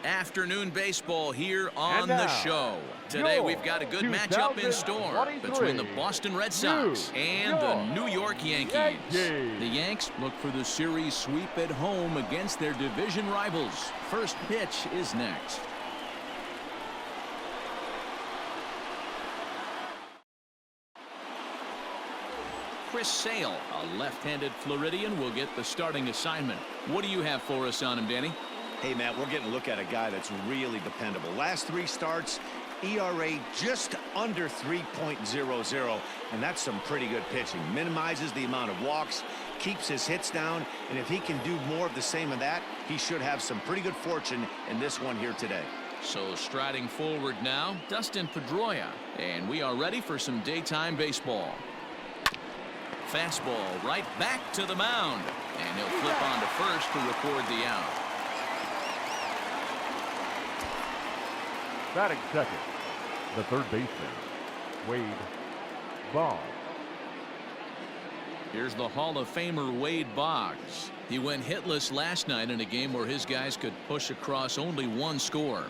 Afternoon baseball here on the show. Today we've got a good matchup in store between the Boston Red Sox and the New York Yankees. The Yanks look for the series sweep at home against their division rivals. First pitch is next. Chris Sale, a left-handed Floridian, will get the starting assignment. What do you have for us on him, Danny? Hey, Matt, we're getting a look at a guy that's really dependable. Last 3 starts, ERA just under 3.00, and that's some pretty good pitching. Minimizes the amount of walks, keeps his hits down, and if he can do more of the same of that, he should have some pretty good fortune in this one here today. So striding forward now, Dustin Pedroia, and we are ready for some daytime baseball. Fastball right back to the mound, and he'll flip on to first to record the out. Batting second, the third baseman, Wade Boggs. Here's the Hall of Famer Wade Boggs. He went hitless last night in a game where his guys could push across only 1 score.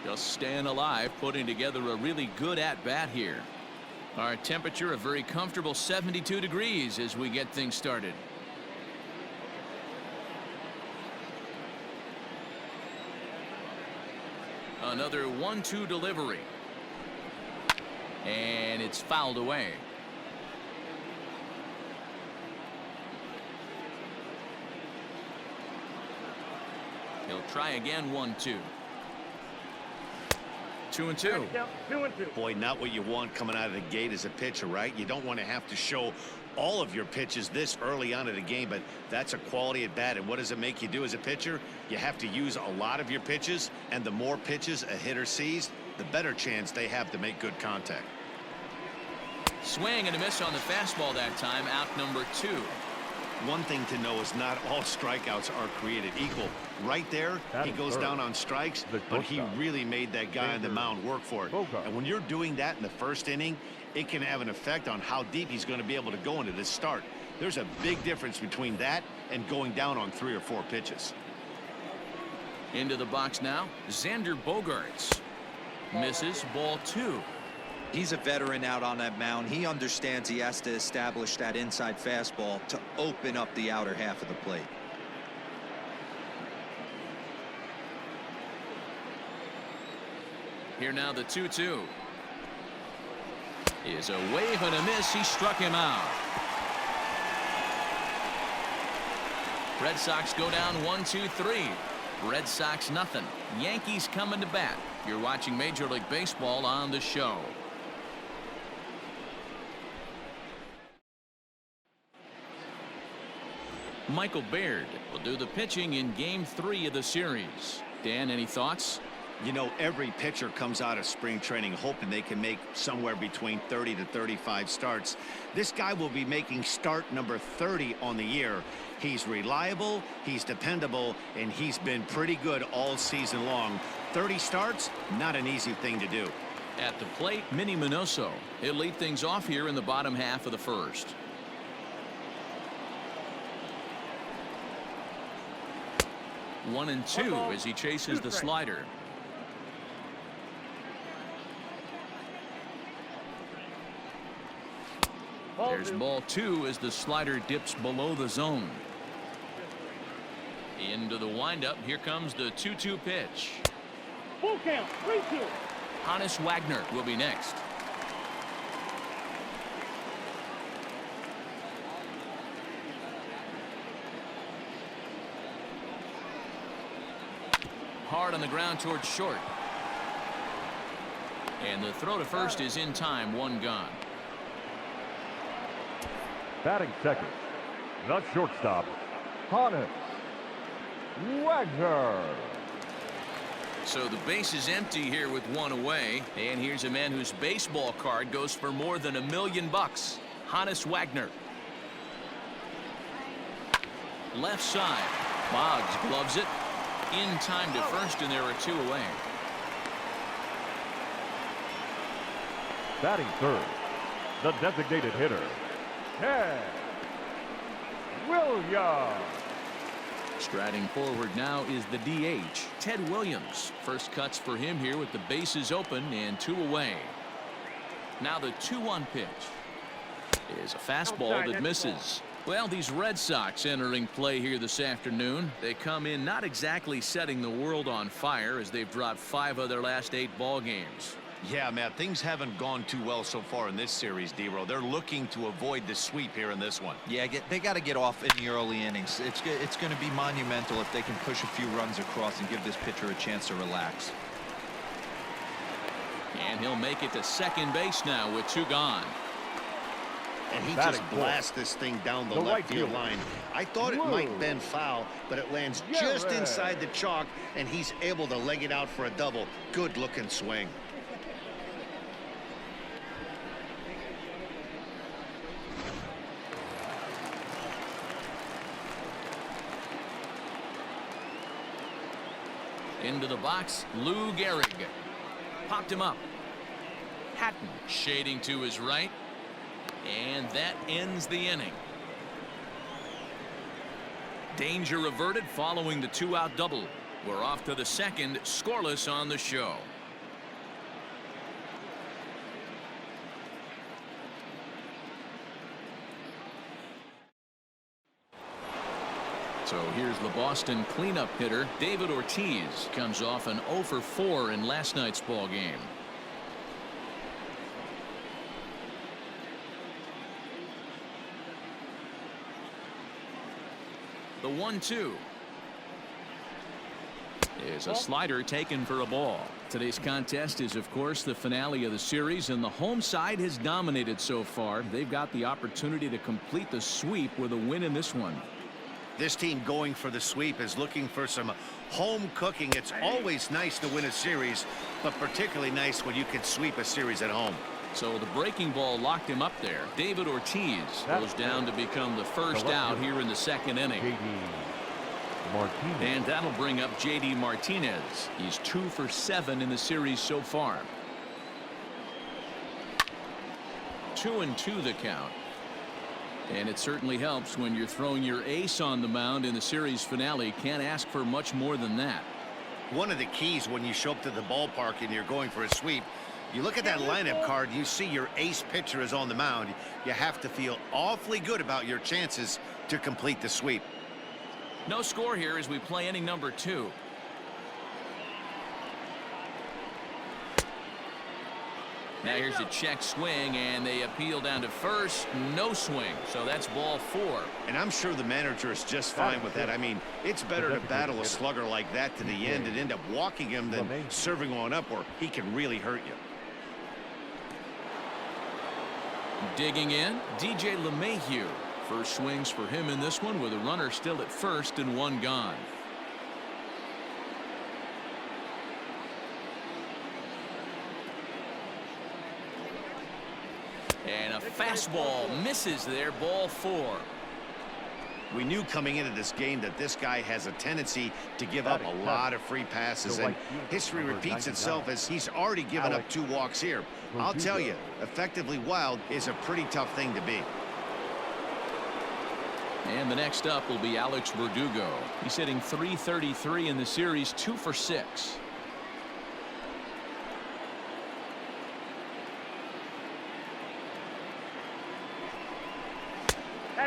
Just staying alive, putting together a really good at-bat here. Our temperature a very comfortable 72 degrees as we get things started. Another 1-2 delivery. And it's fouled away. He'll try again. 1-2. 2-2. Boy, not what you want coming out of the gate as a pitcher, right? You don't want to have to show all of your pitches this early on in the game, but that's a quality at bat. And what does it make you do as a pitcher? You have to use a lot of your pitches, and the more pitches a hitter sees, the better chance they have to make good contact. Swing and a miss on the fastball that time. Out number 2. One thing to know is not all strikeouts are created equal. Right there, he goes down on strikes, but he really made that guy on the mound work for it. And when you're doing that in the first inning, it can have an effect on how deep he's going to be able to go into this start. There's a big difference between that and going down on 3 or 4 pitches. Into the box now, Xander Bogaerts. Misses. Ball 2. He's a veteran out on that mound. He understands he has to establish that inside fastball to open up the outer half of the plate. Here now the 2-2. Is a wave and a miss. He struck him out. Red Sox go down 1-2-3. Red Sox nothing. Yankees coming to bat. You're watching Major League Baseball on the show. Michael Baird will do the pitching in Game 3 of the series. Dan, any thoughts? You know, every pitcher comes out of spring training hoping they can make somewhere between 30 to 35 starts. This guy will be making start number 30 on the year. He's reliable, he's dependable, and he's been pretty good all season long. 30 starts, not an easy thing to do. At the plate, Minnie Minoso. He'll lead things off here in the bottom half of the first. One and 2 as he chases the slider. There's ball 2 as the slider dips below the zone. Into the windup. Here comes the 2-2 pitch. Full count. 3-2. Hannes Wagner will be next. Hard on the ground towards short. And the throw to first is in time. 1 gone. Batting second, the shortstop, Hannes Wagner. So the base is empty here with 1 away. And here's a man whose baseball card goes for more than $1 million. Hannes Wagner. Left side. Boggs gloves it. In time to first, and there are 2 away. Batting third, the designated hitter, Ted Williams. Striding forward now is the DH, Ted Williams. First cuts for him here with the bases open and 2 away. Now the 2-1 pitch is a fastball that misses. Well, these Red Sox entering play here this afternoon. They come in not exactly setting the world on fire as they've dropped 5 of their last 8 ball games. Yeah, Matt, things haven't gone too well so far in this series, D-Row. They're looking to avoid the sweep here in this one. Yeah, they got to get off in the early innings. It's going to be monumental if they can push a few runs across and give this pitcher a chance to relax. And he'll make it to second base now with 2 gone. And he just blasts this thing down the left field line. I thought it might bend foul, but it lands just inside the chalk, and he's able to leg it out for a double. Good-looking swing. Into the box, Lou Gehrig. Popped him up. Hatton shading to his right. And that ends the inning. Danger averted following the 2-out double. We're off to the second, scoreless on the show. So here's the Boston cleanup hitter, David Ortiz. Comes off an 0 for 4 in last night's ball game. The 1-2 is a slider taken for a ball. Today's contest is, of course, the finale of the series, and the home side has dominated so far. They've got the opportunity to complete the sweep with a win in this one. This team going for the sweep is looking for some home cooking. It's always nice to win a series, but particularly nice when you can sweep a series at home. So the breaking ball locked him up there. David Ortiz goes down to become the first out here in the second inning. And that'll bring up J.D. Martinez. He's 2 for 7 in the series so far. 2-2 the count. And it certainly helps when you're throwing your ace on the mound in the series finale. Can't ask for much more than that. One of the keys when you show up to the ballpark and you're going for a sweep, you look at that lineup card, you see your ace pitcher is on the mound. You have to feel awfully good about your chances to complete the sweep. No score here as we play inning number 2. Now here's a check swing, and they appeal down to first. No swing, so that's ball 4. And I'm sure the manager is just fine with that. I mean, it's better to battle a slugger like that to the end and end up walking him than serving one up where he can really hurt you. Digging in, DJ LeMahieu. First swings for him in this one with a runner still at first and 1 gone. And a fastball misses there, ball 4. We knew coming into this game that this guy has a tendency to give up a lot of free passes, and history repeats itself as he's already given up 2 walks here. I'll tell you, effectively wild is a pretty tough thing to be. And the next up will be Alex Verdugo. He's hitting .333 in the series, 2 for 6.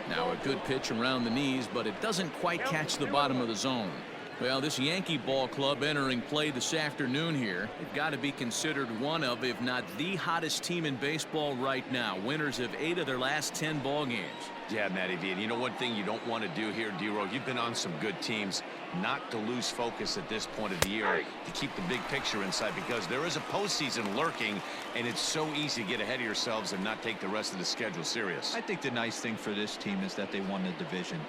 Now a good pitch around the knees, but it doesn't quite catch the bottom of the zone. Well, this Yankee ball club entering play this afternoon here, they've got to be considered one of, if not the hottest team in baseball right now. Winners of 8 of their last 10 ball games. Yeah, Matty V, and you know one thing you don't want to do here, D-Row, you've been on some good teams, not to lose focus at this point of the year, to keep the big picture inside, because there is a postseason lurking, and it's so easy to get ahead of yourselves and not take the rest of the schedule serious. I think the nice thing for this team is that they won the division.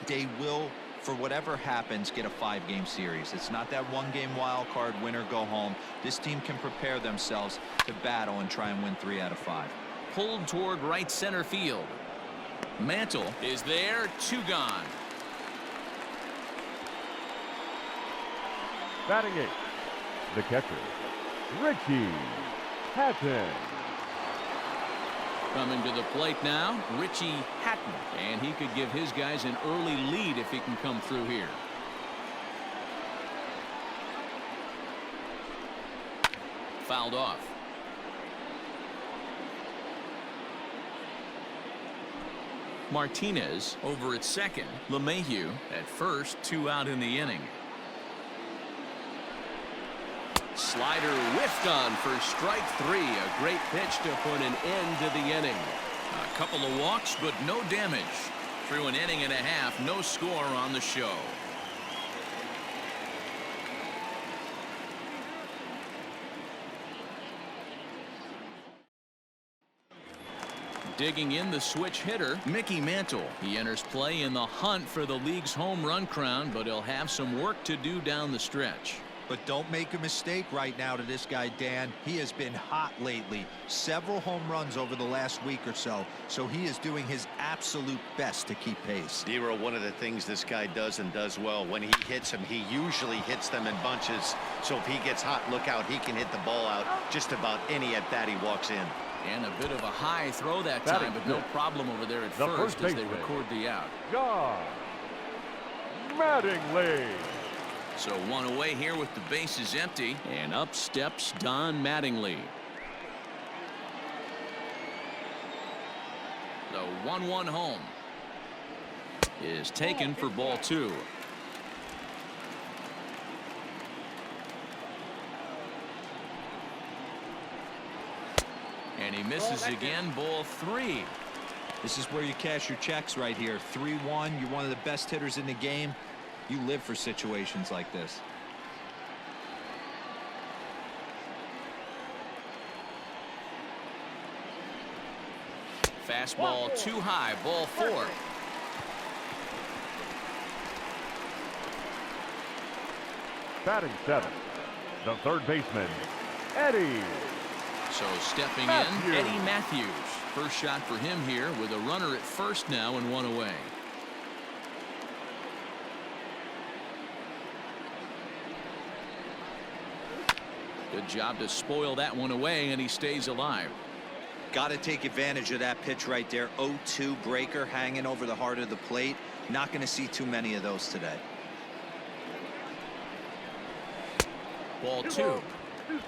They will, for whatever happens, get a 5-game series. It's not that 1-game wild card, win or go home. This team can prepare themselves to battle and try and win 3 out of 5. Pulled toward right center field. Mantle is there, 2 gone. Batting 8, the catcher, Richie Hatton. Coming to the plate now, Richie Hatton. And he could give his guys an early lead if he can come through here. fouled off. Martinez over at second. LeMahieu at first. 2 out in the inning. Slider whiffed on for strike 3. A great pitch to put an end to the inning. A couple of walks, but no damage. Through an inning and a half, no score on the show. Digging in the switch hitter, Mickey Mantle. He enters play in the hunt for the league's home run crown, but he'll have some work to do down the stretch. But don't make a mistake right now to this guy, Dan. He has been hot lately. Several home runs over the last week or so. So he is doing his absolute best to keep pace. Zero, one of the things this guy does and does well, when he hits them, he usually hits them in bunches. So if he gets hot, look out. He can hit the ball out just about any at bat he walks in. And a bit of a high throw that time, but no problem over there at first as they record the out. John Mattingly. So 1 away here with the bases empty, and up steps Don Mattingly. The 1-1 home is taken for ball 2. And he misses again, ball 3. This is where you cash your checks right here. 3-1. You're one of the best hitters in the game. You live for situations like this. Fastball too high, ball 4. Batting 7, the third baseman, Eddie. So stepping Matthews. in, Eddie Matthews. First shot for him here with a runner at first now and 1 away. Good job to spoil that one away, and he stays alive. Got to take advantage of that pitch right there. 0-2 breaker hanging over the heart of the plate. Not going to see too many of those today. Ball 2.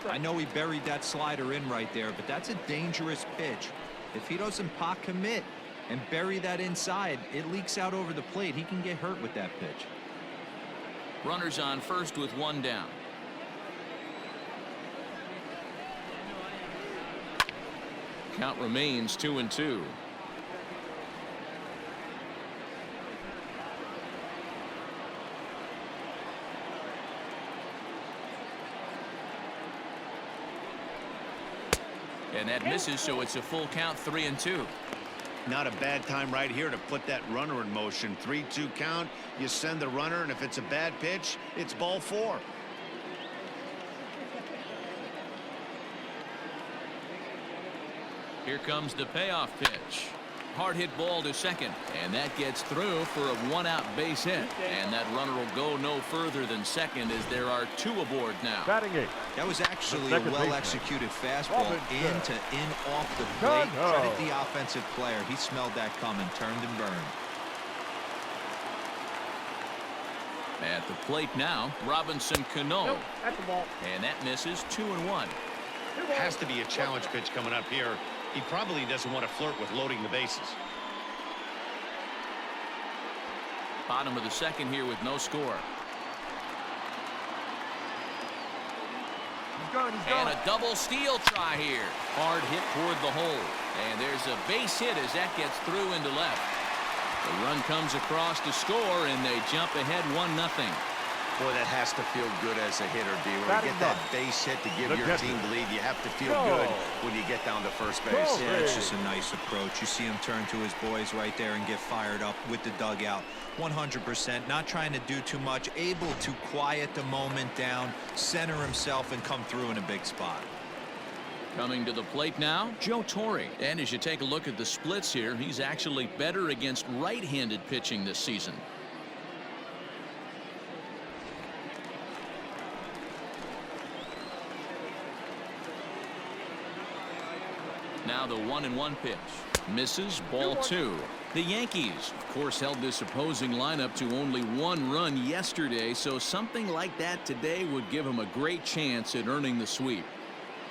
I know he buried that slider in right there, but that's a dangerous pitch. If he doesn't pot commit and bury that inside, it leaks out over the plate. He can get hurt with that pitch. Runners on first with 1 down. Count remains 2-2. And that misses, so it's a full count, 3-2. Not a bad time right here to put that runner in motion. 3-2 count. You send the runner, and if it's a bad pitch, it's ball 4. Here comes the payoff pitch. Hard hit ball to second, and that gets through for a 1-out base hit. And that runner will go no further than second as there are 2 aboard now. Batting 8. That was actually a well-executed fastball in to in off the plate. Credit the offensive player. He smelled that coming, turned and burned. At the plate now, Robinson Cano. Nope, that's the ball. And that misses, 2-1. Has to be a challenge pitch coming up here. He probably doesn't want to flirt with loading the bases. Bottom of the second here with no score. And a double steal try here. Hard hit toward the hole. And there's a base hit as that gets through into left. The run comes across to score, and they jump ahead 1-0. Boy, that has to feel good as a hitter, D. When you get that base hit to give your team the lead, you have to feel good when you get down to first base. Yeah, it's just a nice approach. You see him turn to his boys right there and get fired up with the dugout. 100%, not trying to do too much, able to quiet the moment down, center himself, and come through in a big spot. Coming to the plate now, Joe Torre. And as you take a look at the splits here, he's actually better against right-handed pitching this season. Now the 1-1 pitch. Misses, ball 2. The Yankees, of course, held this opposing lineup to only 1 run yesterday, so something like that today would give them a great chance at earning the sweep.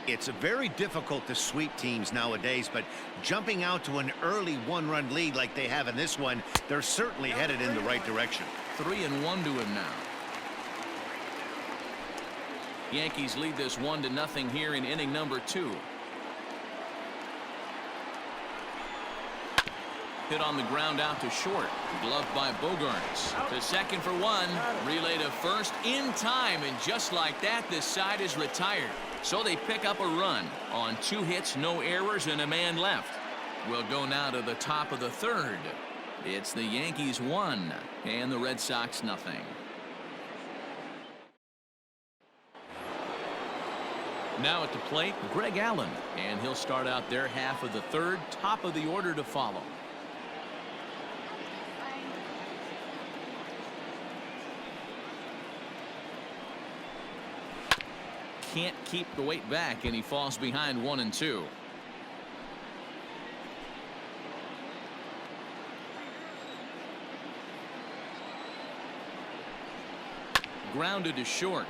It's very difficult to sweep teams nowadays, but jumping out to an early one-run lead like they have in this one, they're certainly headed in the right direction. 3-1 to him now. Yankees lead this 1-0 here in inning number 2. Hit on the ground out to short. Gloved by Bogaerts. To second for 1. Relay to first in time, and just like that, this side is retired. So they pick up a run on 2 hits, no errors, and a man left. We'll go now to the top of the 3rd. It's the Yankees 1 and the Red Sox nothing. Now at the plate, Greg Allen, and he'll start out their half of the 3rd, top of the order to follow. Can't keep the weight back, and he falls behind 1-2. Grounded to short.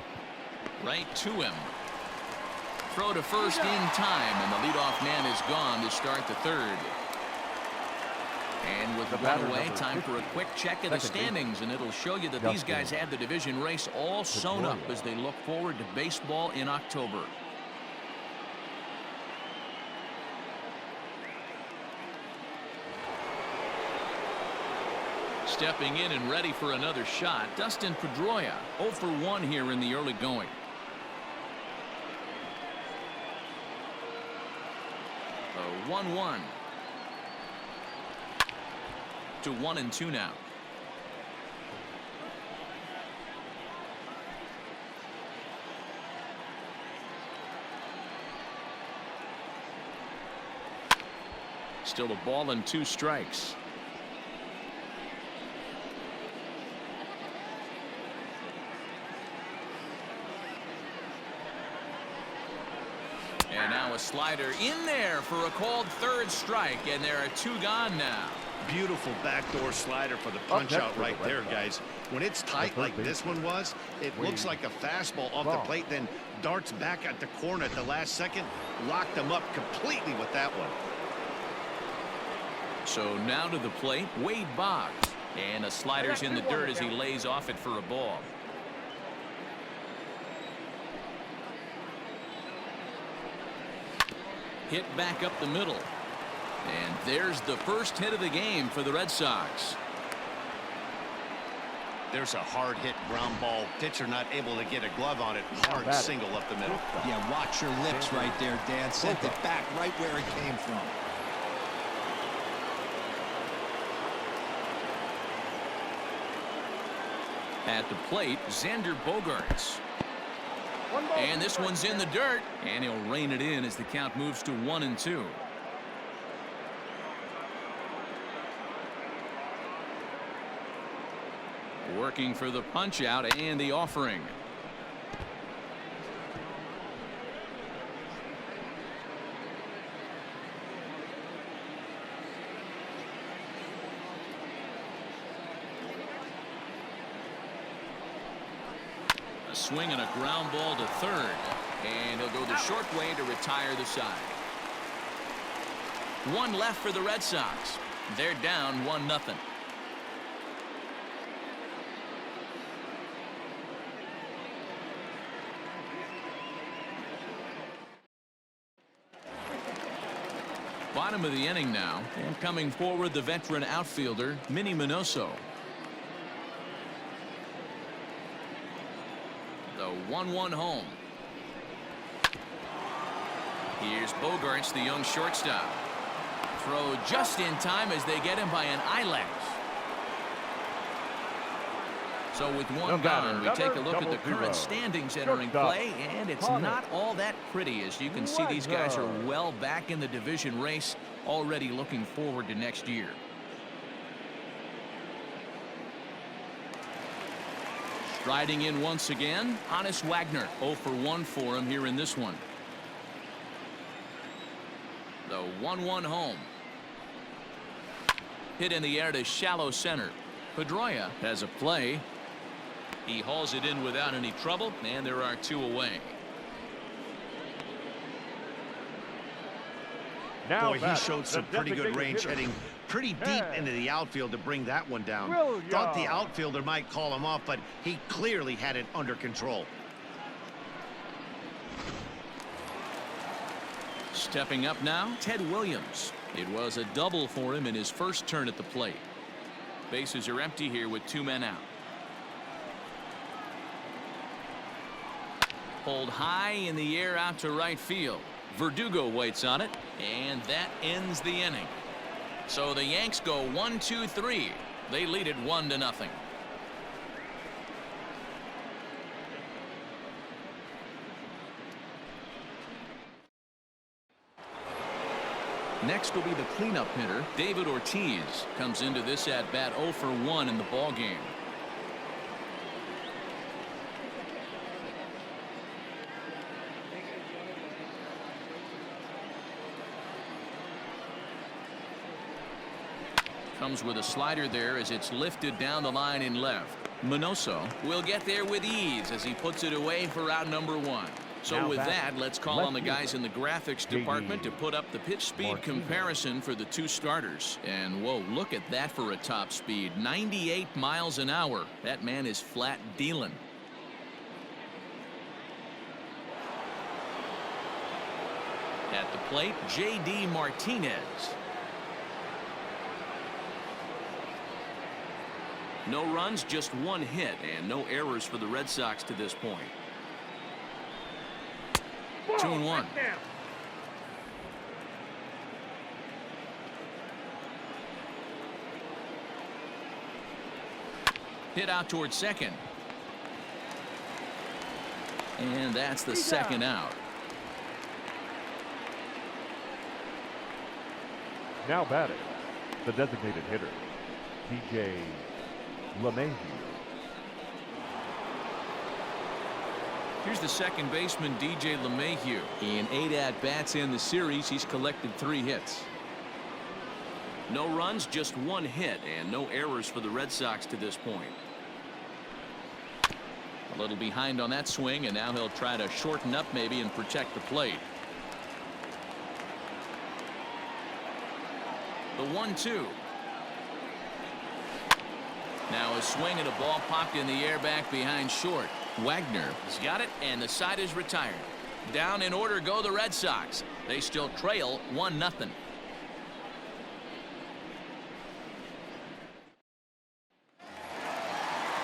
Right to him. Throw to first in time, and the leadoff man is gone to start the 3rd. And with the run away, time for a quick check of the standings, and it'll show you that these guys have the division race all sewn up as they look forward to baseball in October. Stepping in and ready for another shot, Dustin Pedroia, 0 for 1 here in the early going. A 1-1. To 1-2 now. Still a ball and 2 strikes. And now a slider in there for a called 3rd strike, and there are 2 gone now. Beautiful backdoor slider for the punch out right there, guys. When it's tight like this one was, it looks like a fastball off the plate, then darts back at the corner at the last second. Locked them up completely with that one. So now to the plate, Wade Boggs, and a slider's in the dirt as he lays off it for a ball. Hit back up the middle. And there's the first hit of the game for the Red Sox. There's a hard hit ground ball. Pitcher not able to get a glove on it. Hard single up the middle. Yeah, watch your lips right there, Dan. Sent it back right where it came from. At the plate, Xander Bogaerts. And this one's in the dirt, and he'll rein it in as the count moves to 1-2. Working for the punch out and the offering. A swing and a ground ball to 3rd, and he'll go the short way to retire the side. 1 left for the Red Sox. They're down 1-0. Bottom of the inning now, and coming forward, the veteran outfielder Minnie Minoso. The 1-1 home. Here's Bogaerts, the young shortstop. Throw just in time as they get him by an eyelash. So with 1 gone, we take a look at the current standings entering play, and it's not all that pretty. As you can see, these guys are well back in the division race, already looking forward to next year. Striding in once again, Honus Wagner, 0 for 1 for him here in this one. The 1-1 home. Hit in the air to shallow center. Pedroia has a play. He hauls it in without any trouble, and there are 2 away. Now Boy, he showed some pretty good range, heading pretty deep into the outfield to bring that one down. Thought the outfielder might call him off, but he clearly had it under control. Stepping up now, Ted Williams. It was a double for him in his first turn at the plate. Bases are empty here with 2 men out. Pulled high in the air out to right field. Verdugo waits on it, and that ends the inning. So the Yanks go 1-2-3. They lead it 1-0. Next will be the cleanup hitter, David Ortiz. Comes into this at bat 0 for 1 in the ball game. Comes with a slider there as it's lifted down the line in left. Minoso will get there with ease as he puts it away for out number 1. So Now with back, that, let's call on the guys in the graphics department to put up the pitch speed Martinez. comparison for the 2 starters. And whoa, look at that for a top speed. 98 miles an hour. That man is flat dealing. At the plate, J.D. Martinez. No runs, just 1 hit, and no errors for the Red Sox to this point. 2-1. Hit out towards second. And that's the second out. Now batting, the designated hitter, DJ LeMahieu. Here's the second baseman, DJ LeMahieu. In 8 at-bats in the series, he's collected 3 hits. No runs, just 1 hit, and no errors for the Red Sox to this point. A little behind on that swing, and now he'll try to shorten up maybe and protect the plate. The 1-2. Now a swing and a ball popped in the air back behind short. Wagner has got it, and the side is retired. Down in order go the Red Sox. They still trail 1-0.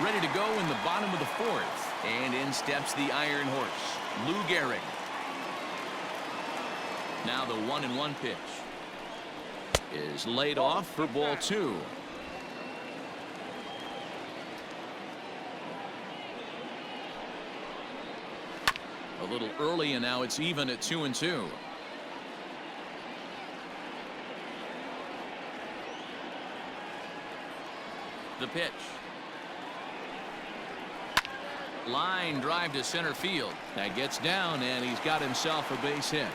Ready to go in the bottom of the 4th. And in steps the Iron Horse, Lou Gehrig. Now the 1-1 pitch is laid off for ball 2. A little early, and now it's even at 2-2. The pitch. Line drive to center field. That gets down, and he's got himself a base hit.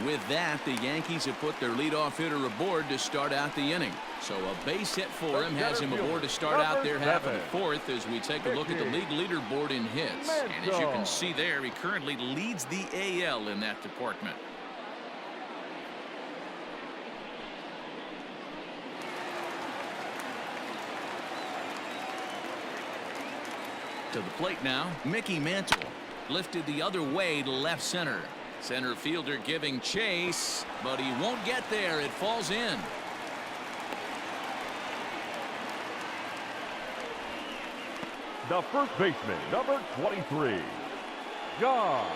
With that, the Yankees have put their leadoff hitter aboard to start out the inning. So a base hit for him has him aboard to start out their half of the 4th as we take a look at the league leaderboard in hits. And as you can see there, he currently leads the AL in that department. To the plate now, Mickey Mantle. Lifted the other way to left center. Center fielder giving chase, but he won't get there. It falls in. The first baseman, number 23, John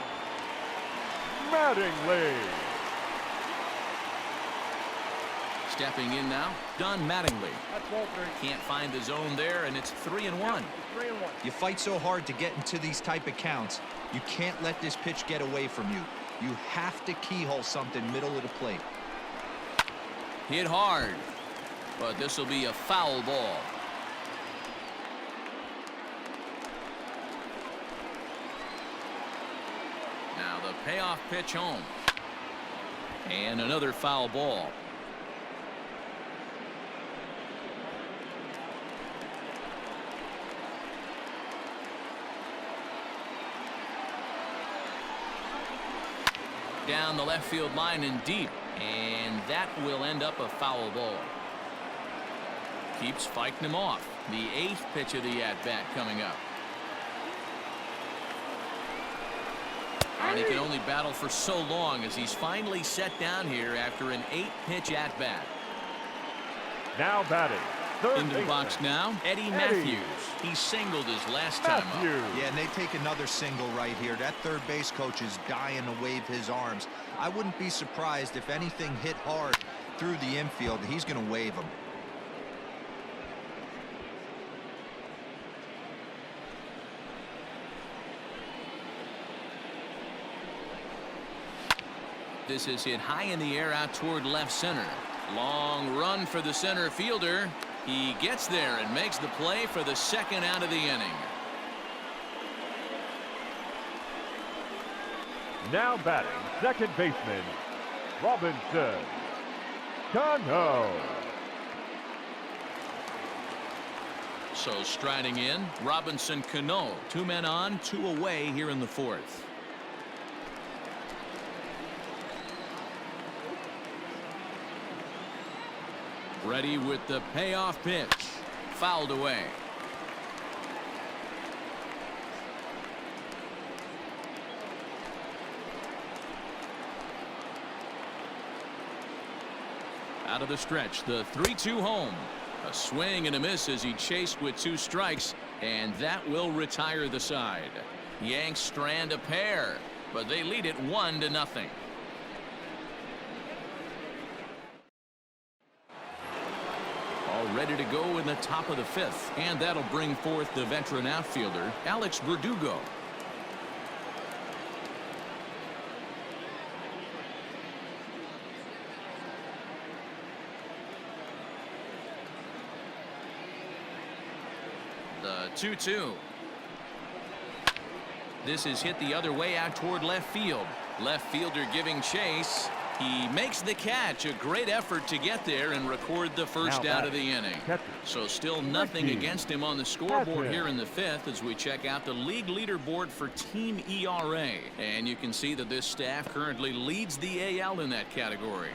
Mattingly. Stepping in now, Don Mattingly. Can't find the zone there, and it's 3-1. You fight so hard to get into these type of counts. You can't let this pitch get away from you. You have to keyhole something middle of the plate. Hit hard, but this will be a foul ball. Now the payoff pitch home. And another foul ball. Down the left field line and deep. And that will end up a foul ball. Keeps fighting him off. The 8th pitch of the at-bat coming up. And he can only battle for so long as he's finally set down here after an 8-pitch at-bat. Now batting. Third Into the box now, Eddie Matthews. He singled his last time up. Yeah, and they take another single right here. That third base coach is dying to wave his arms. I wouldn't be surprised if anything hit hard through the infield. He's going to wave them. This is hit high in the air out toward left center. Long run for the center fielder. He gets there and makes the play for the second out of the inning. Now batting, second baseman, Robinson Cano. So striding in, Robinson Cano. 2 men on, 2 away here in the 4th. Ready with the payoff pitch. Fouled away. Out of the stretch, the 3-2 home. A swing and a miss as he chased with 2 strikes, and that will retire the side. Yanks strand a pair, but they lead it 1-0. Ready to go in the top of the 5th, and that'll bring forth the veteran outfielder Alex Verdugo. The 2-2. This is hit the other way out toward left field. Left fielder giving chase. He makes the catch. A great effort to get there and record the first out of the inning. So still nothing against him on the scoreboard here in the 5th as we check out the league leaderboard for team ERA. And you can see that this staff currently leads the AL in that category.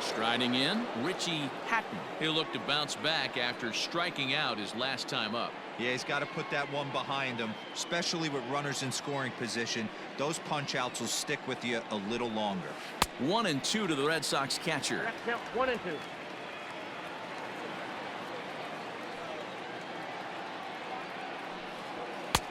Striding in, Richie Hatton. He'll look to bounce back after striking out his last time up. Yeah, he's got to put that one behind him, especially with runners in scoring position. Those punch outs will stick with you a little longer. 1-2 to the Red Sox catcher. That's count 1 and 2.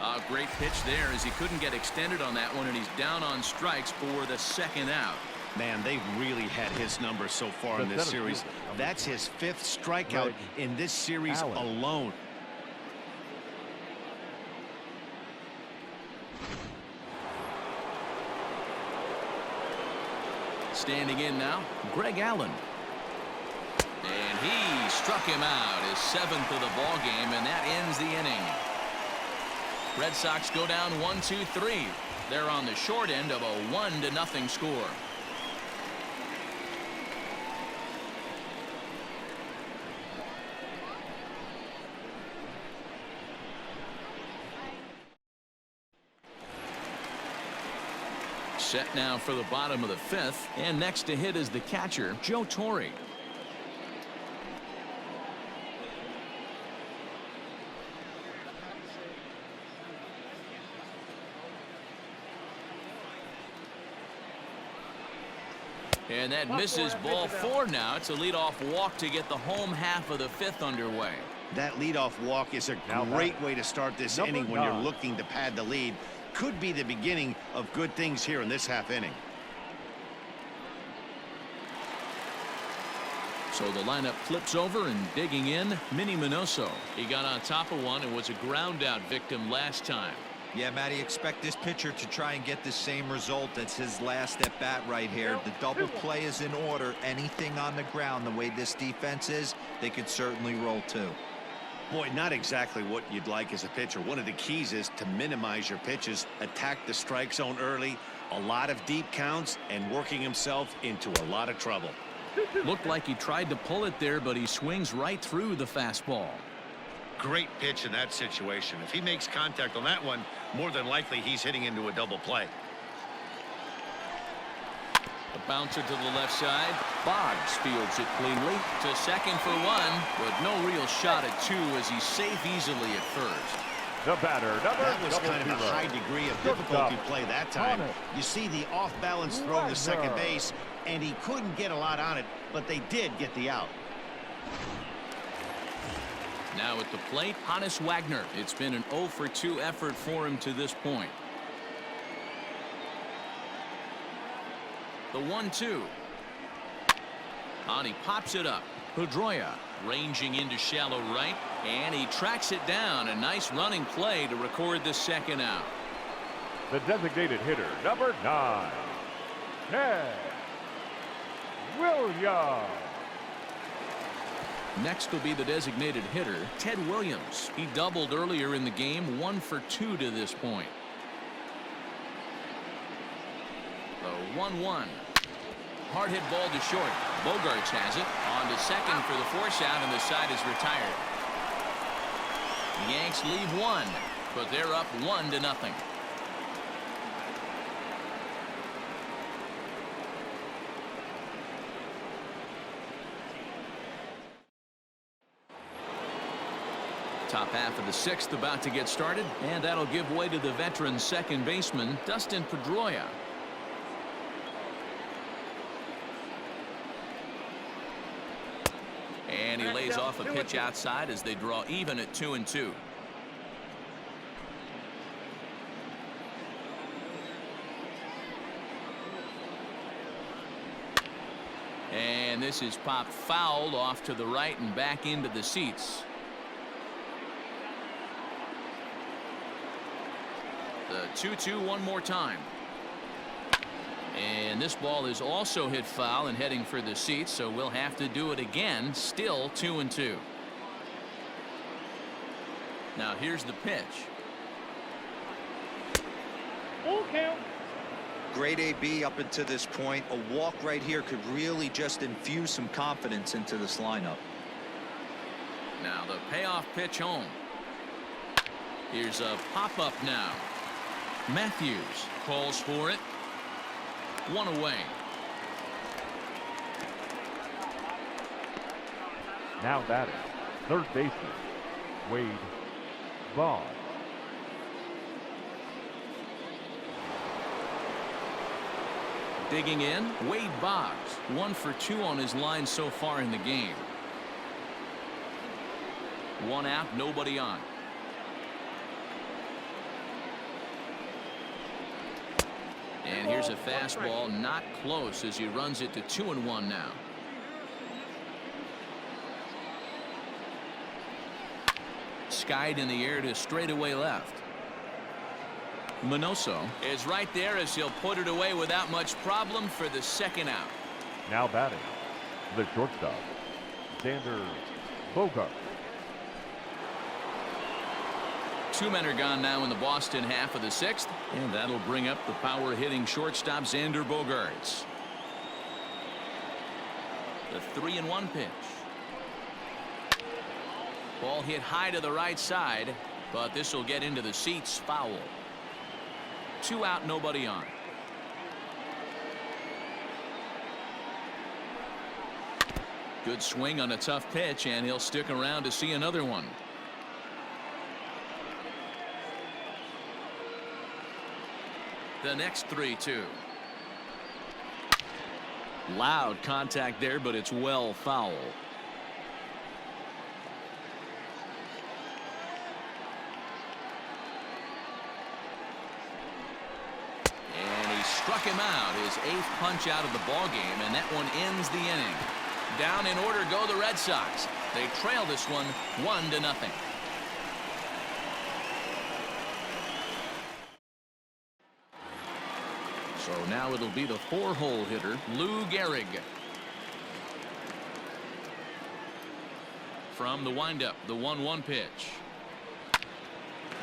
A great pitch there as he couldn't get extended on that one, and he's down on strikes for the second out. Man, they've really had his number so far in this series. That's his 5th strikeout in this series alone. Standing in now, Greg Allen. And he struck him out, his 7th of the ball game, and that ends the inning. Red Sox go down 1-2-3. They're on the short end of a 1-0 score. Set now for the bottom of the 5th, and next to hit is the catcher, Joe Torre. And that misses ball 4 now. It's a leadoff walk to get the home half of the 5th underway. That leadoff walk is a great way to start this inning when you're looking to pad the lead. Could be the beginning of good things here in this half inning. So the lineup flips over, and digging in, Minnie Minoso. He got on top of one and was a ground out victim last time. Yeah, Matty, expect this pitcher to try and get the same result. That's his last at bat right here. The double play is in order. Anything on the ground, the way this defense is, they could certainly roll 2. Boy, not exactly what you'd like as a pitcher. One of the keys is to minimize your pitches, attack the strike zone early, a lot of deep counts, and working himself into a lot of trouble. Looked like he tried to pull it there, but he swings right through the fastball. Great pitch in that situation. If he makes contact on that one, more than likely he's hitting into a double play. A bouncer to the left side. Boggs fields it cleanly to second for one, but no real shot at two as he's safe easily at first. The batter, that was kind of a high degree of difficulty play that time. You see the off-balance throw to second base, and he couldn't get a lot on it, but they did get the out. Now at the plate, Hannes Wagner. It's been an 0 for 2 effort for him to this point. The 1-2. He pops it up. Pedroia ranging into shallow right, and he tracks it down. A nice running play to record the second out. The designated hitter, number 9, Ted Williams. Next will be the designated hitter, Ted Williams. He doubled earlier in the game, 1 for 2 to this point. The 1-1. Hard hit ball to short. Bogaerts has it. On to second for the force out, and the side is retired. The Yanks leave one, but they're up 1-0. Top half of the 6th about to get started, and that'll give way to the veteran second baseman, Dustin Pedroia. And he lays off a pitch outside as they draw even at 2-2. And this is popped fouled off to the right and back into the seats. The 2-2 one more time. And this ball is also hit foul and heading for the seats, so we'll have to do it again. Still 2-2. Now here's the pitch. Full count. Great AB up until this point. A walk right here could really just infuse some confidence into this lineup. Now the payoff pitch home. Here's a pop-up now. Matthews calls for it. 1 away. Now batting, third baseman, Wade Boggs. Digging in, Wade Boggs. 1 for 2 on his line so far in the game. 1 out, nobody on. And here's a fastball, not close, as he runs it to 2-1 now. Skied in the air to straightaway left. Minoso is right there as he'll put it away without much problem for the second out. Now batting, the shortstop, Xander Bogaerts. 2 men are gone now in the Boston half of the 6th, and that'll bring up the power hitting shortstop Xander Bogaerts. The 3-1 pitch. Ball hit high to the right side, but this will get into the seats. Foul. 2 out, nobody on. Good swing on a tough pitch, and he'll stick around to see another one. The next 3-2. Loud contact there, but it's well foul. And he struck him out, his 8th punch out of the ball game, and that one ends the inning. Down in order go the Red Sox. They trail this one 1-0. So now it'll be the 4-hole hitter, Lou Gehrig. From the windup, the 1-1 pitch.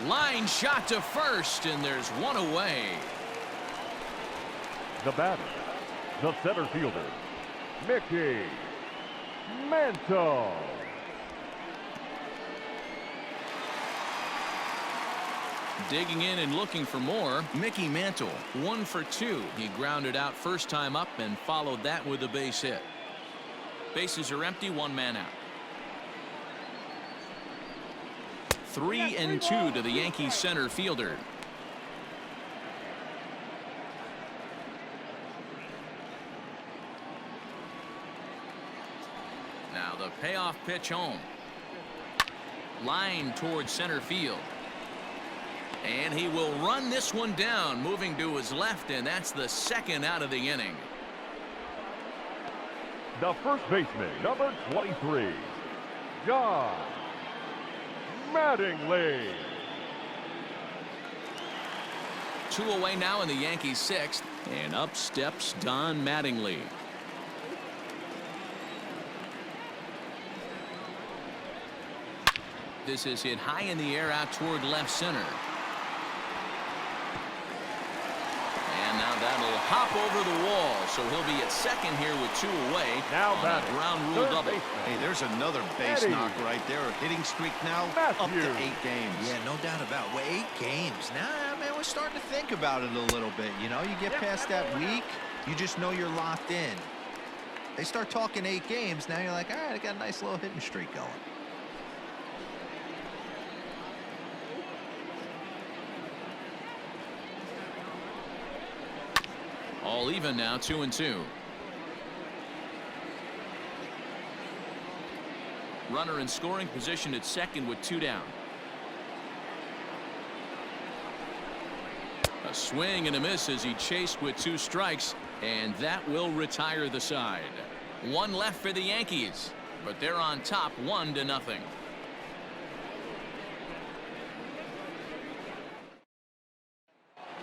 Line shot to first, and there's 1 away. The batter, the center fielder, Mickey Mantle. Digging in and looking for more, Mickey Mantle, 1 for 2. He grounded out first time up and followed that with a base hit. Bases are empty, 1 man out. 3-2 to the Yankees center fielder. Now the payoff pitch home. Line towards center field. And he will run this one down, moving to his left, and that's the 2nd out of the inning. The first baseman, number 23, John Mattingly. 2 away now in the Yankees 6th, and up steps Don Mattingly. This is hit high in the air out toward left center. And now that'll hop over the wall, so he'll be at second here with 2 away. Now on a ground rule double. Hey, there's another base knock right there. A hitting streak now up to 8 games. Yeah, no doubt about it. Well, 8 games. Nah, man, we're starting to think about it a little bit. You know, you get past that week, you just know you're locked in. They start talking 8 games, now you're like, all right, I got a nice little hitting streak going. All even now, 2-2. Runner in scoring position at second with 2 down. A swing and a miss as he chased with 2 strikes, and that will retire the side. 1 left for the Yankees, but they're on top 1-0.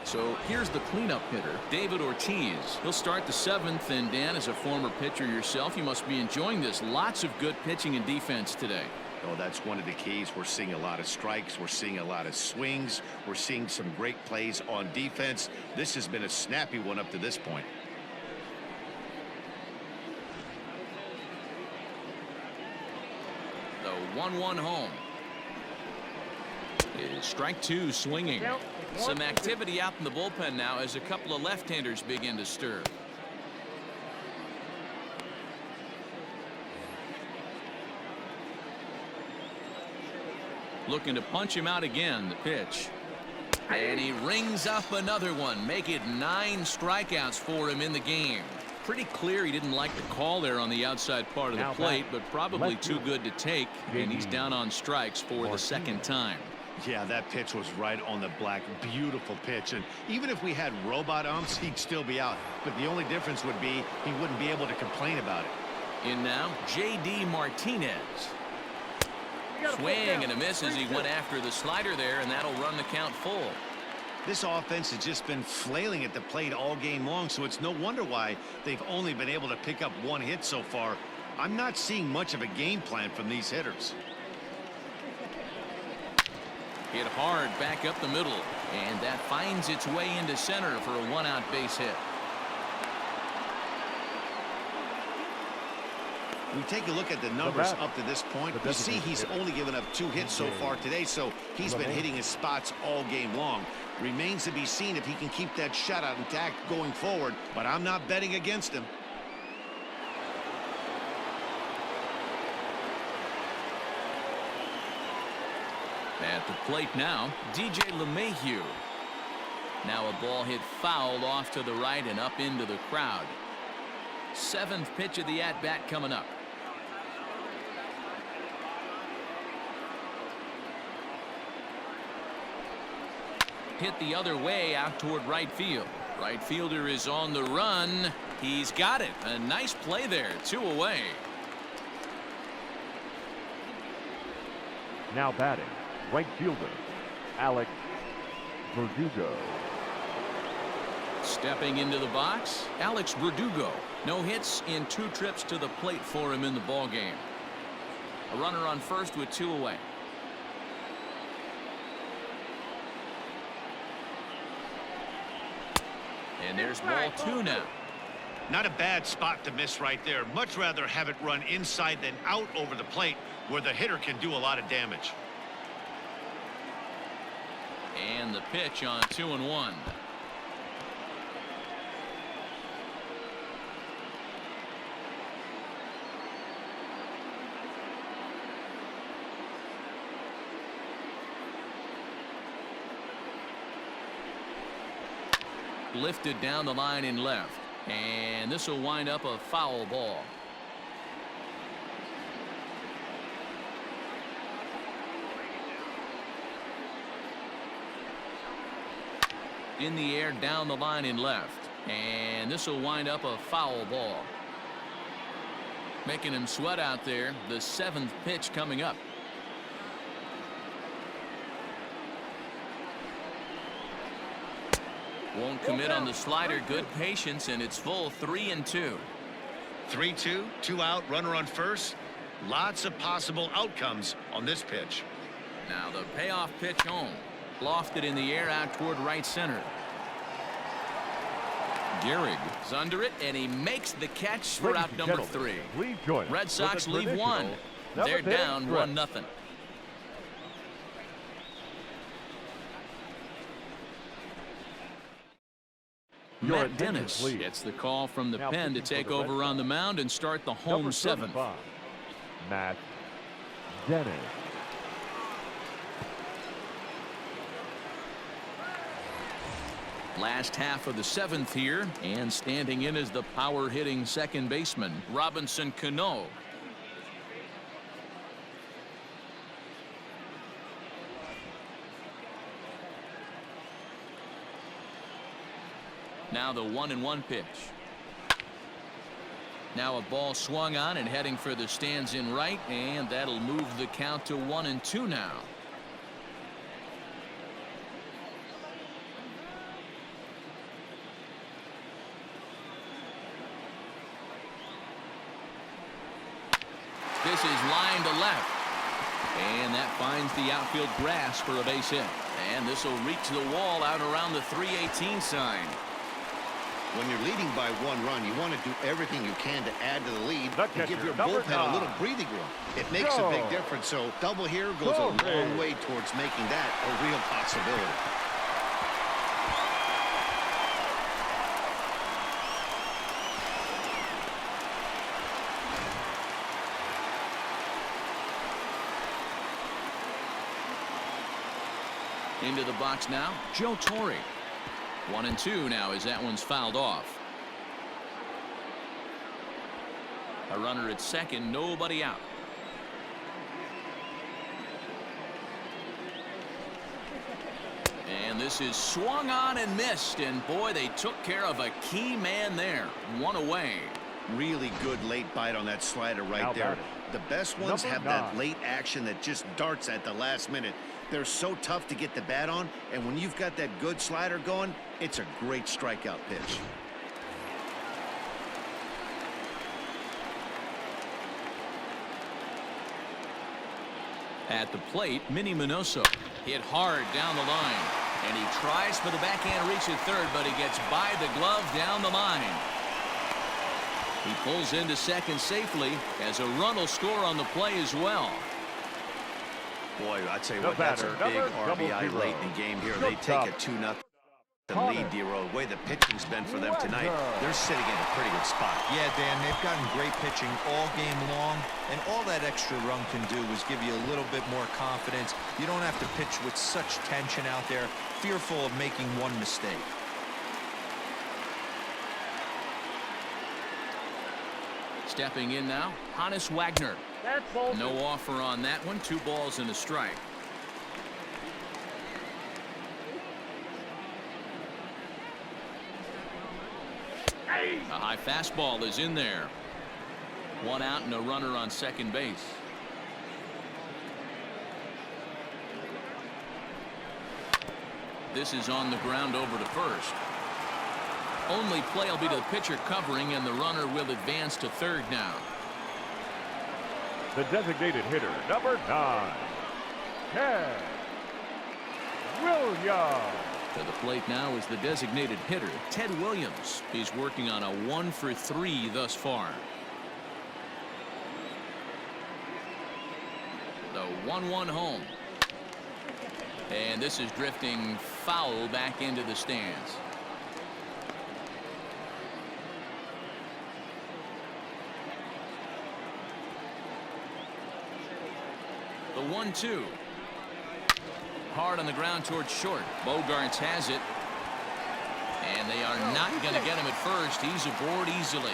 So here's the cleanup hitter, David Ortiz. He'll start the 7th, and Dan, as a former pitcher yourself, you must be enjoying this. Lots of good pitching and defense today. Oh, that's one of the keys. We're seeing a lot of strikes. We're seeing a lot of swings. We're seeing some great plays on defense. This has been a snappy one up to this point. The 1-1 home. Is strike 2 swinging. Some activity out in the bullpen now as a couple of left-handers begin to stir. Looking to punch him out again. The pitch. And he rings up another one. Make it 9 strikeouts for him in the game. Pretty clear he didn't like the call there on the outside part of the plate, but probably too good to take, and he's down on strikes for the 2nd time. Yeah, that pitch was right on the black. Beautiful pitch. And even if we had robot umps, he'd still be out. But the only difference would be he wouldn't be able to complain about it. In now, J.D. Martinez. Swing and a miss as he went after the slider there, and that'll run the count full. This offense has just been flailing at the plate all game long, so it's no wonder why they've only been able to pick up 1 hit so far. I'm not seeing much of a game plan from these hitters. Hit hard back up the middle, and that finds its way into center for a 1-out base hit. We take a look at the numbers up to this point. We see he's only given up 2 hits so far today, so he's been hitting his spots all game long. Remains to be seen if he can keep that shutout intact going forward, but I'm not betting against him. At the plate now, DJ LeMahieu. Now a ball hit fouled off to the right and up into the crowd. 7th pitch of the at-bat coming up. Hit the other way out toward right field. Right fielder is on the run. He's got it. A nice play there. 2 away. Now batting, right fielder, Alex Verdugo. Stepping into the box, Alex Verdugo. No hits in 2 trips to the plate for him in the ballgame. A runner on first with 2 away. And there's ball 2 now. Not a bad spot to miss right there. Much rather have it run inside than out over the plate where the hitter can do a lot of damage. And the pitch on 2-1. Lifted down the line in left, and this will wind up a foul ball. In the air down the line in left, and this will wind up a foul ball. Making him sweat out there. The 7th pitch coming up. Won't commit on the slider. Good patience, and it's full 3-2. 3-2, 2 out, runner on first. Lots of possible outcomes on this pitch. Now the payoff pitch home. Lofted in the air out toward right center. Gehrig is under it, and he makes the catch for out number 3. Red Sox leave 1. They're down 1-0. Matt Dennis gets the call from the pen to take over on the mound and start the home 7th. Matt Dennis. Last half of the 7th here, and standing in is the power hitting second baseman Robinson Cano. Now the 1-1 pitch. Now a ball swung on and heading for the stands in right, and that'll move the count to 1-2 now. This is line to left, and that finds the outfield grass for a base hit, and this will reach the wall out around the 318 sign. When you're leading by 1 run, you want to do everything you can to add to the lead and give your number bullpen a little breathing room. It makes a big difference, so double here goes a long way towards making that a real possibility. Into the box now, Joe Torre. 1-2 now as that one's fouled off. A runner at second, nobody out. And this is swung on and missed, and boy, they took care of a key man there. 1 away. Really good late bite on that slider right there. The best ones have that late action that just darts at the last minute. They're so tough to get the bat on, and when you've got that good slider going, it's a great strikeout pitch. At the plate, Minnie Minoso hit hard down the line, and he tries for the backhand reach at third, but he gets by the glove down the line. He pulls into second safely as a run will score on the play as well. Boy, I tell you what, that's a big RBI late in the game here. They take a 2-0 lead, D-Row. The way the pitching's been for them tonight, they're sitting in a pretty good spot. Yeah, Dan, they've gotten great pitching all game long, and all that extra run can do is give you a little bit more confidence. You don't have to pitch with such tension out there, fearful of making one mistake. Stepping in now, Hannes Wagner. No offer on that one. 2 balls and a strike. A high fastball is in there. 1 out and a runner on second base. This is on the ground over to first. Only play will be to the pitcher covering, and the runner will advance to third now. The designated hitter, number 9, Ted Williams. To the plate now is the designated hitter, Ted Williams. He's working on a 1 for 3 thus far. The 1-1 home. And this is drifting foul back into the stands. The 1-2. Hard on the ground towards short. Bogarts has it. And they are not going to get him at first. He's aboard easily.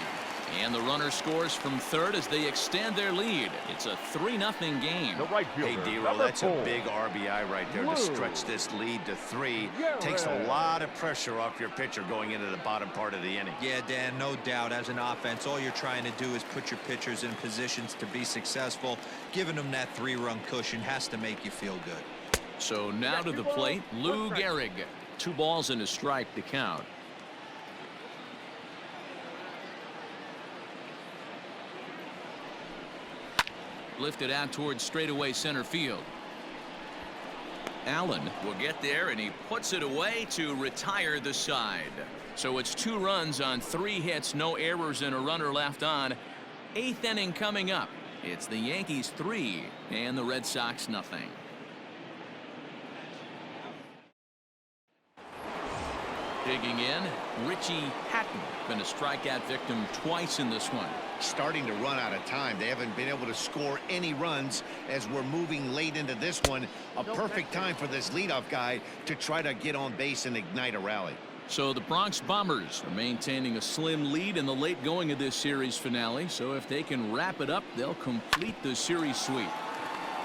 And the runner scores from third as they extend their lead. It's a 3-0 game. The right fielder, Hey, D-Roll, that's a 4. big RBI right there to stretch this lead to 3. Takes a lot of pressure off your pitcher going into the bottom part of the inning. Yeah, Dan, no doubt. As an offense, all you're trying to do is put your pitchers in positions to be successful. Giving them that 3-run cushion has to make you feel good. So now to the plate, Lou Gehrig. 2 balls and a strike to count. Lifted out towards straightaway center field. Allen will get there, and he puts it away to retire the side. So it's 2 runs on 3 hits, no errors, and a runner left on. 8th inning coming up. It's the Yankees 3 and the Red Sox nothing. Digging in, Richie Hatton. Been a strikeout victim twice in this one. Starting to run out of time. They haven't been able to score any runs as we're moving late into this one. A perfect time for this leadoff guy to try to get on base and ignite a rally. So the Bronx Bombers are maintaining a slim lead in the late going of this series finale. So if they can wrap it up, they'll complete the series sweep.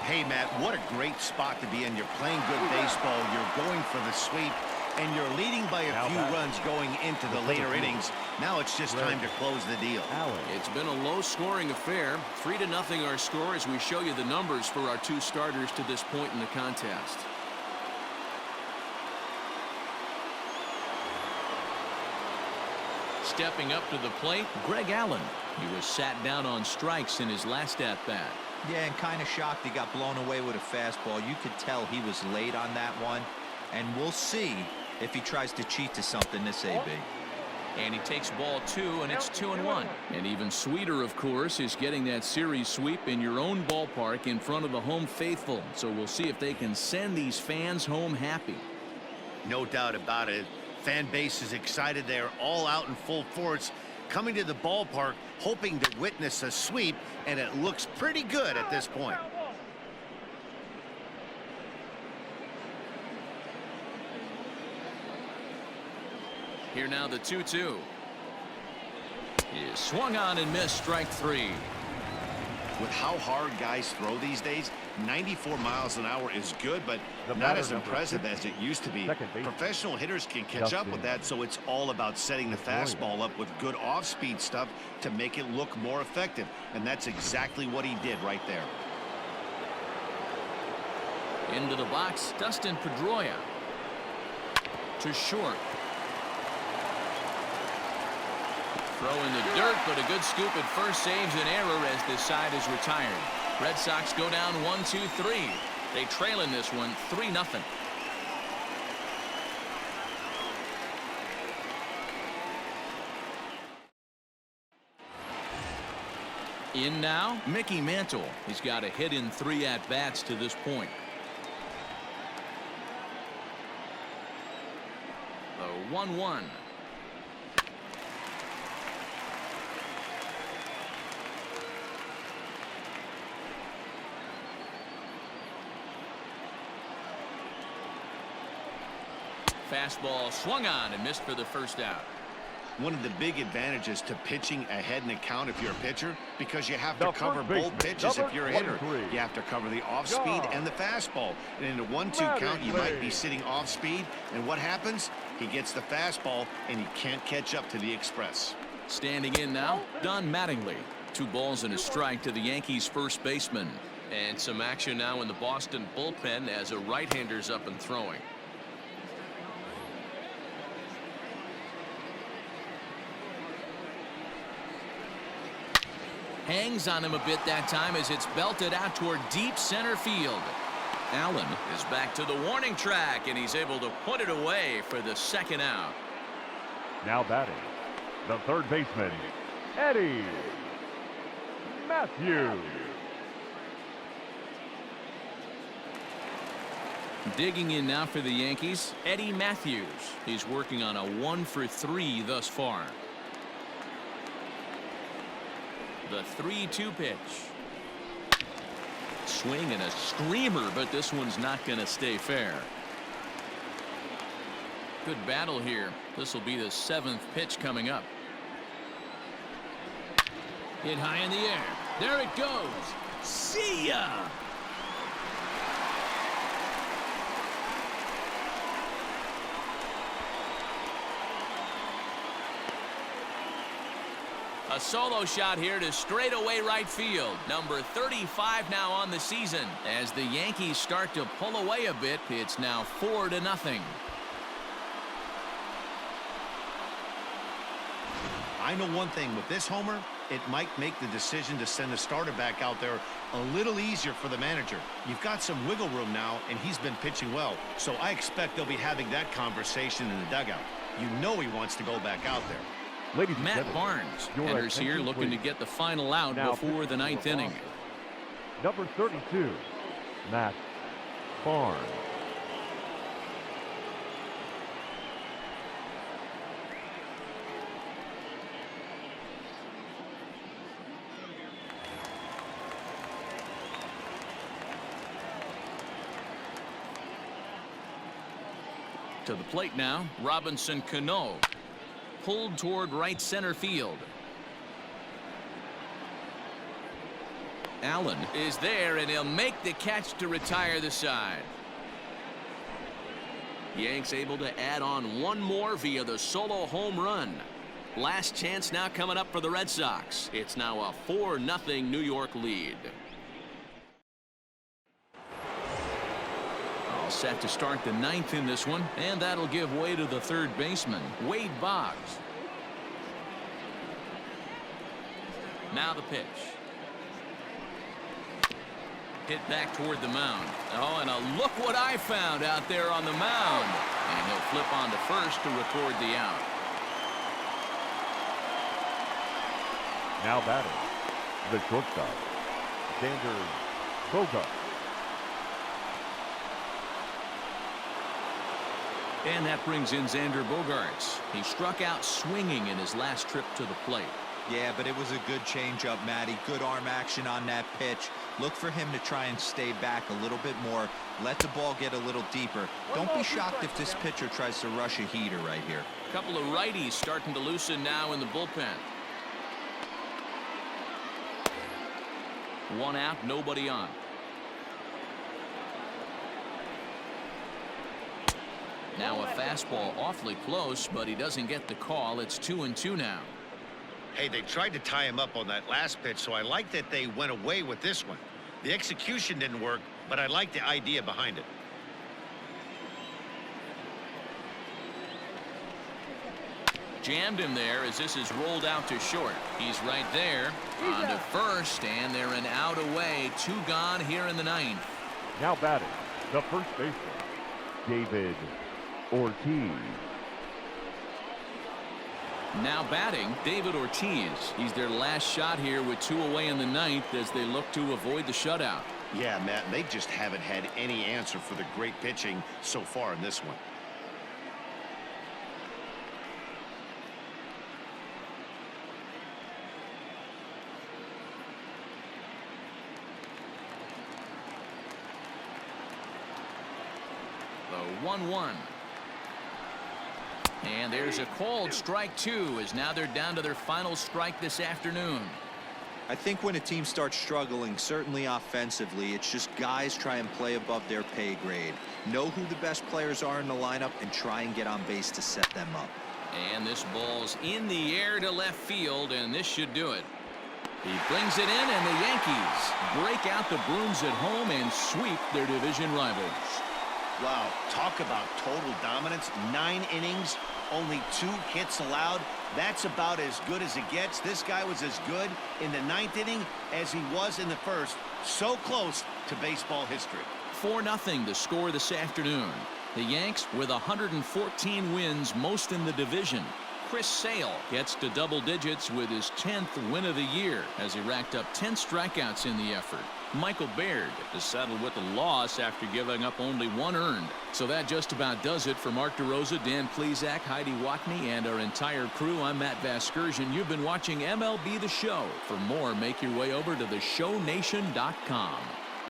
Hey, Matt, what a great spot to be in. You're playing good baseball. You're going for the sweep, and you're leading by a few runs going into the later innings. Now it's just time to close the deal. It's been a low-scoring affair. 3-0 our score as we show you the numbers for our 2 starters to this point in the contest. Stepping up to the plate, Greg Allen. He was sat down on strikes in his last at-bat. Yeah, and kind of shocked he got blown away with a fastball. You could tell he was late on that one. And we'll see if he tries to cheat to something this AB. And he takes ball 2, and it's 2-1. And even sweeter, of course, is getting that series sweep in your own ballpark in front of the home faithful. So we'll see if they can send these fans home happy. No doubt about it. Fan base is excited. They're all out in full force, coming to the ballpark, hoping to witness a sweep, and it looks pretty good at this point. Here now the 2-2. Is swung on and missed, strike 3. With how hard guys throw these days, 94 miles an hour is good, but not as impressive as it used to be. Professional hitters can catch up with that, so it's all about setting the fastball up with good off-speed stuff to make it look more effective, and that's exactly what he did right there. Into the box, Dustin Pedroia. To short. Throw in the dirt, but a good scoop at first saves an error as this side is retired. Red Sox go down 1-2-3. They trail in this one 3-0. In now, Mickey Mantle. He's got a hit in 3 at-bats to this point. The 1-1. Fastball swung on and missed for the first out. One of the big advantages to pitching ahead in the count if you're a pitcher, because you have to cover both pitches if you're a hitter. You have to cover the off-speed and the fastball. And in a 1-2 count, you might be sitting off-speed, and what happens? He gets the fastball, and he can't catch up to the express. Standing in now, Don Mattingly. 2 balls and a strike to the Yankees' first baseman. And some action now in the Boston bullpen as a right-hander's up and throwing. Hangs on him a bit that time as it's belted out toward deep center field. Allen is back to the warning track, and he's able to put it away for the second out. Now batting, the third baseman, Eddie Matthews. Digging in now for the Yankees, Eddie Matthews. He's working on a 1-for-3 thus far. The 3-2 pitch. Swing and a screamer, but this one's not going to stay fair. Good battle here. This will be the 7th pitch coming up. Hit high in the air. There it goes. See ya! A solo shot here to straightaway right field. Number 35 now on the season. As the Yankees start to pull away a bit, it's now 4-0. I know one thing with this homer, it might make the decision to send the starter back out there a little easier for the manager. You've got some wiggle room now, and he's been pitching well, so I expect they'll be having that conversation in the dugout. You know he wants to go back out there. Ladies and Matt gentlemen, Barnes your enters here attention, looking to please. get the final out Now before the 9th inning. Number 32, Matt Barnes. To the plate now, Robinson Cano. Pulled toward right center field. Allen is there, and he'll make the catch to retire the side. Yanks able to add on one more via the solo home run. Last chance now coming up for the Red Sox. It's now a 4-0 New York lead. All set to start the 9th in this one, and that'll give way to the third baseman, Wade Boggs. Now the pitch. Hit back toward the mound. Oh, and look what I found out there on the mound. And he'll flip on to first to record the out. Now batting, the shortstop, Xander Bogaerts. And that brings in Xander Bogaerts. He struck out swinging in his last trip to the plate. Yeah, but it was a good changeup, Matty. Good arm action on that pitch. Look for him to try and stay back a little bit more. Let the ball get a little deeper. Don't be shocked if this pitcher tries to rush a heater right here. A couple of righties starting to loosen now in the bullpen. One out, nobody on. Now a fastball awfully close, but he doesn't get the call. It's 2-2 now. Hey, they tried to tie him up on that last pitch, so I like that they went away with this one. The execution didn't work, but I like the idea behind it. Jammed him there as this is rolled out to short. He's right there on to first, and they're an out away. 2 gone here in the 9th. Now batting, the first baseman, David Ortiz. Now batting, David Ortiz. He's their last shot here with 2 away in the 9th as they look to avoid the shutout. Yeah, Matt, they just haven't had any answer for the great pitching so far in this one. The 1-1. And there's a called strike 2 as now they're down to their final strike this afternoon. I think when a team starts struggling, certainly offensively, it's just guys try and play above their pay grade. Know who the best players are in the lineup and try and get on base to set them up. And this ball's in the air to left field, and this should do it. He brings it in, and the Yankees break out the brooms at home and sweep their division rivals. Wow, talk about total dominance. 9 innings, only 2 hits allowed. That's about as good as it gets. This guy was as good in the 9th inning as he was in the first. So close to baseball history. 4-0 the score this afternoon. The Yanks with 114 wins, most in the division. Chris Sale gets to double digits with his 10th win of the year as he racked up 10 strikeouts in the effort. Michael Baird to settle with the loss after giving up only 1 earned. So that just about does it for Mark DeRosa, Dan Plesac, Heidi Watney, and our entire crew. I'm Matt Vasgersian. You've been watching MLB The Show. For more, make your way over to theshownation.com.